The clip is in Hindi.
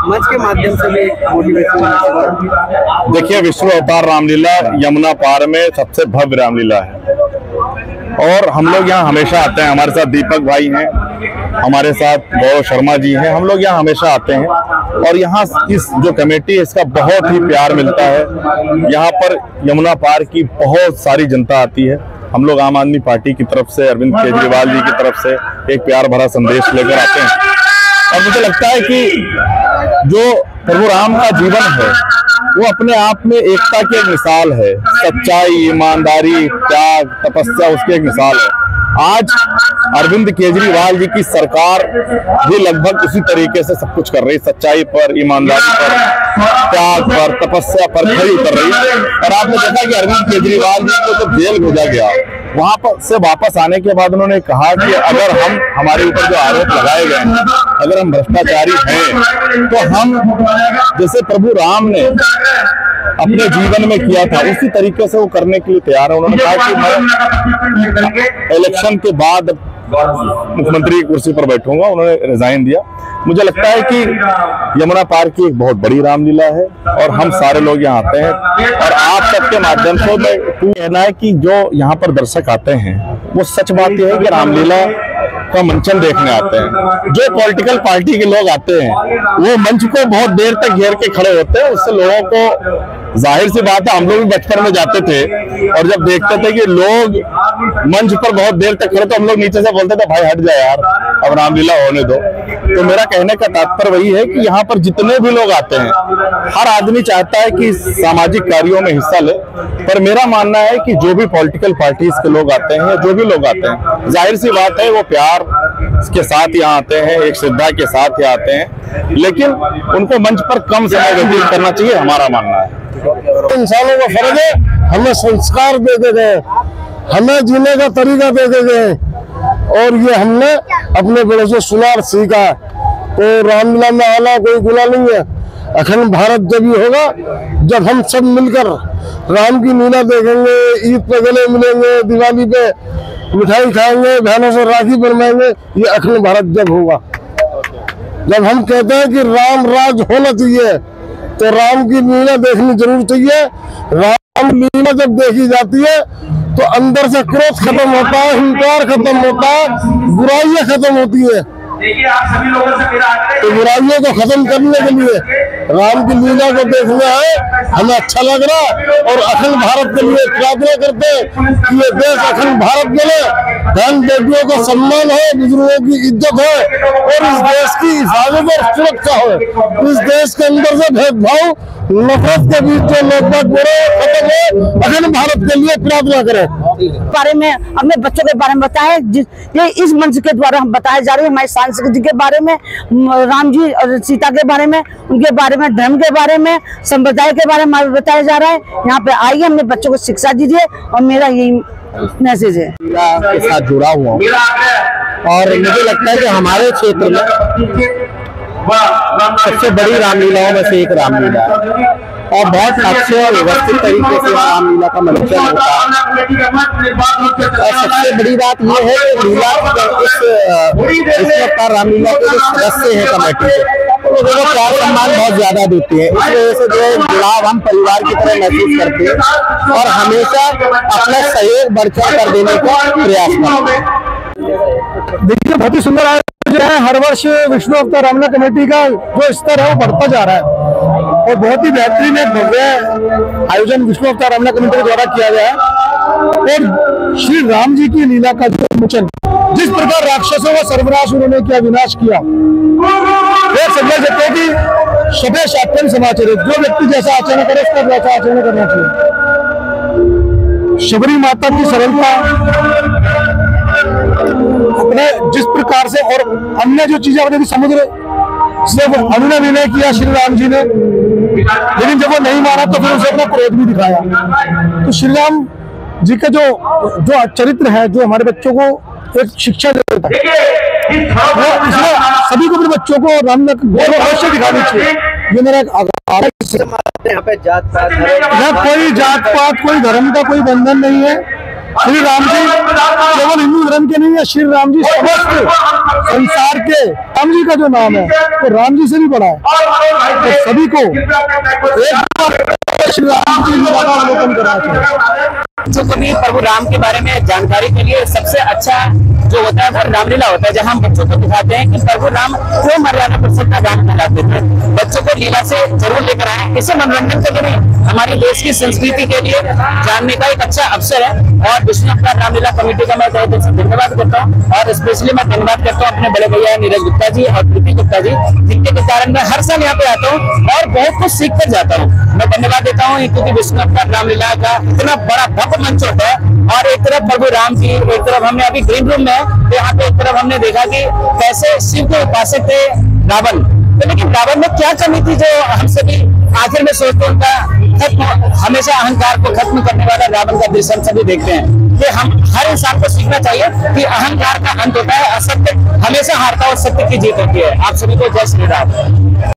मंच के माध्यम से भी मोटिवेशन। देखिए, विष्णु अवतार रामलीला यमुना पार में सबसे भव्य रामलीला है और हम लोग यहाँ हमेशा आते हैं। हमारे साथ दीपक भाई हैं, हमारे साथ गौरव शर्मा जी हैं। हम लोग यहाँ हमेशा आते हैं और यहाँ इस जो कमेटी है इसका बहुत ही प्यार मिलता है। यहाँ पर यमुना पार की बहुत सारी जनता आती है। हम लोग आम आदमी पार्टी की तरफ से, अरविंद केजरीवाल जी की तरफ से एक प्यार भरा संदेश लेकर आते हैं और मुझे लगता है कि जो प्रभु राम का जीवन है वो अपने आप में एकता की एक मिसाल है। सच्चाई, ईमानदारी, त्याग, तपस्या उसकी एक मिसाल है। आज अरविंद केजरीवाल जी की सरकार भी लगभग उसी तरीके से सब कुछ कर रही है। सच्चाई पर, ईमानदारी पर, त्याग पर, तपस्या पर खरी उतर रही है। और आपने देखा कि अरविंद केजरीवाल जी को जब जेल भेजा गया, वहां पर से वापस आने के बाद उन्होंने कहा कि अगर हमारे ऊपर जो आरोप लगाए गए हैं, अगर हम भ्रष्टाचारी हैं, तो हम जैसे प्रभु राम ने अपने जीवन में किया था उसी तरीके से वो करने के लिए तैयार है। उन्होंने कहा कि मैं इलेक्शन के बाद मुख्यमंत्री की कुर्सी पर बैठूंगा। उन्होंने रिजाइन दिया। मुझे लगता है कि यमुना पार की एक बहुत बड़ी रामलीला है और हम सारे लोग यहाँ आते हैं और आप सबके माध्यम से मैं कहना है कि जो यहाँ पर दर्शक आते हैं वो सच बात यह है कि रामलीला का मंचन देखने आते हैं। जो पॉलिटिकल पार्टी के लोग आते हैं वो मंच को बहुत देर तक घेर के खड़े होते हैं। उससे लोगों को, जाहिर सी बात है, हम लोग भी बचपन में जाते थे और जब देखते थे कि लोग मंच पर बहुत देर तक खड़े तो हम लोग नीचे से बोलते थे भाई हट जाए यार, अब रामलीला होने दो। तो मेरा कहने का तात्पर्य वही है कि यहाँ पर जितने भी लोग आते हैं, हर आदमी चाहता है कि सामाजिक कार्यों में हिस्सा ले, पर मेरा मानना है कि जो भी पॉलिटिकल पार्टीज के लोग आते हैं या जो भी लोग आते हैं, जाहिर सी बात है वो प्यार के साथ यहाँ आते हैं, एक श्रद्धा के साथ यहाँ आते हैं, लेकिन उनको मंच पर कम समय व्यतीत करना चाहिए, हमारा मानना है। इंसानों का फर्ज है, हमें संस्कार दे के गए, हमें जीने का तरीका दे के गए और ये हमने अपने बड़े से सुना और सीखा। तो रामलीला में आना कोई गुनाह नहीं है। अखंड भारत जब ये होगा जब हम सब मिलकर राम की लीला देखेंगे, ईद पे गले मिलेंगे, दिवाली पे मिठाई खाएंगे, बहनों से राखी बनवाएंगे। ये अखंड भारत जब होगा, जब हम कहते हैं कि राम राज होना चाहिए तो राम की लीला देखनी जरूर चाहिए। राम लीला जब देखी जाती है तो अंदर से क्रोध खत्म होता है, अहंकार खत्म होता है, बुराइयां खत्म होती है। तो बुराइयों को खत्म करने के लिए राम की लीला को देखना है, हमें अच्छा लग रहा है और अखंड भारत के लिए प्रार्थना करते हैं कि ये देश अखंड भारत बने, बहन बेटियों को सम्मान हो, बुजुर्गों की इज्जत हो और इस देश की हिफाजत और सुरक्षा हो। इस देश के अंदर से भेदभाव, नफरत के बीच जो लोकमत बढ़े खत्म हो, अखंड भारत के लिए प्रार्थना करें। बारे में अपने बच्चों के बारे में बताए, ये इस मंच के द्वारा हम बताए जा रहे हैं। हमारी संस्कृति के बारे में, राम जी और सीता के बारे में, उनके बारे में, धर्म के बारे में, संप्रदाय के बारे में बताया जा रहा है। यहाँ पे आइए, अपने बच्चों को शिक्षा दीजिए और मेरा यही मैसेज है। के साथ जुड़ा हुआ हूँ और मुझे लगता है कि हमारे क्षेत्र में सबसे बड़ी रामलीलाओं में से एक रामलीला है और बहुत अच्छे और व्यवस्थित तरीके से रामलीला का मंचन होता है। और सबसे बड़ी बात यह है कि लीला इस रामलीला के जो सदस्य हैं कमेटी के, तो लोगों को प्यार सम्मान बहुत ज्यादा देते हैं। इस वजह से जो है जुड़ाव हम परिवार की तरह महसूस करते हैं और हमेशा अपना सहयोग बढ़ चढ़ कर देने का प्रयास करते हैं। देखिए, बहुत ही सुंदर आयोजन जो है हर वर्ष विष्णु अवतार रामलीला कमेटी का जो स्तर है वो बढ़ता जा रहा है और बहुत ही बेहतरीन एक भव्य आयोजन विष्णु अवतार रामलीला कमेटी के द्वारा किया गया है। और श्री राम जी की लीला का जो मोचन, जिस प्रकार राक्षसों का सर्वनाश उन्होंने किया, विनाश किया, वो समझ सकते हैं कि सभ्य शास्त्र समाचारित, जो व्यक्ति जैसा आचरण करे उसका वैसा आचरण करना चाहिए। शबरी माता की सरलता अपने जिस प्रकार से और अन्य जो चीजें अपने समुद्र से वो अनुनय विनय किया श्री राम जी ने, लेकिन जब वो नहीं मारा तो फिर उसे अपना क्रोध भी दिखाया। तो श्री राम जी का जो चरित्र है, जो हमारे बच्चों को एक शिक्षा देता है, वो इसलिए सभी को अपने बच्चों को राम अवश्य दिखानी चाहिए। ये मेरा यहाँ पे जात पात, कोई जात पात, कोई धर्म का कोई बंधन नहीं है। श्री राम जी केवल हिंदू धर्म के नहीं है, श्री राम जी समस्त संसार के, राम जी का जो नाम है वो राम जी से भी बड़ा है। तो सभी को श्री राम की लीला का अवलोकन कराते। बच्चों को भी प्रभु राम के बारे में जानकारी के लिए सबसे अच्छा जो होता है वो रामलीला होता है, जहाँ हम बच्चों को दिखाते हैं कि प्रभु राम क्यों मर्यादा पुरुषोत्तम का गान कहलाते थे। बच्चों को लीला से जरूर लेकर आए, इसे मनोरंजन के लिए नहीं, हमारे देश की संस्कृति के लिए जानने का एक अच्छा अवसर है। और विष्णु अवतार रामलीला कमेटी का मैं तहे दिल से धन्यवाद करता हूँ, और स्पेशली मैं धन्यवाद करता हूँ अपने बड़े भैया नीरज गुप्ता जी और प्रीति गुप्ता जी, जिनके कारण मैं हर साल यहाँ पे आता हूँ और बहुत कुछ सीख कर जाता हूँ। मैं धन्यवाद देता हूँ क्योंकि विष्णु अवतार रामलीला का इतना बड़ा भव्य मंच होता है, और एक तरफ प्रभु राम की, एक तरफ हमने अभी ग्रीन रूम में, तो यहाँ पे एक तरफ हमने देखा कि कैसे शिव के उपासक थे रावण, तो लेकिन रावण में क्या कमी थी जो हम सभी आखिर में सोचते हैं उनका खत्म, हमेशा अहंकार को खत्म करने वाला रावण का दृश्य हम सभी देखते हैं कि हम हर इंसान को सीखना चाहिए कि अहंकार का अंत होता है, असत्य हमेशा हारता है और सत्य की जीत होती है। आप सभी को जय श्री राम।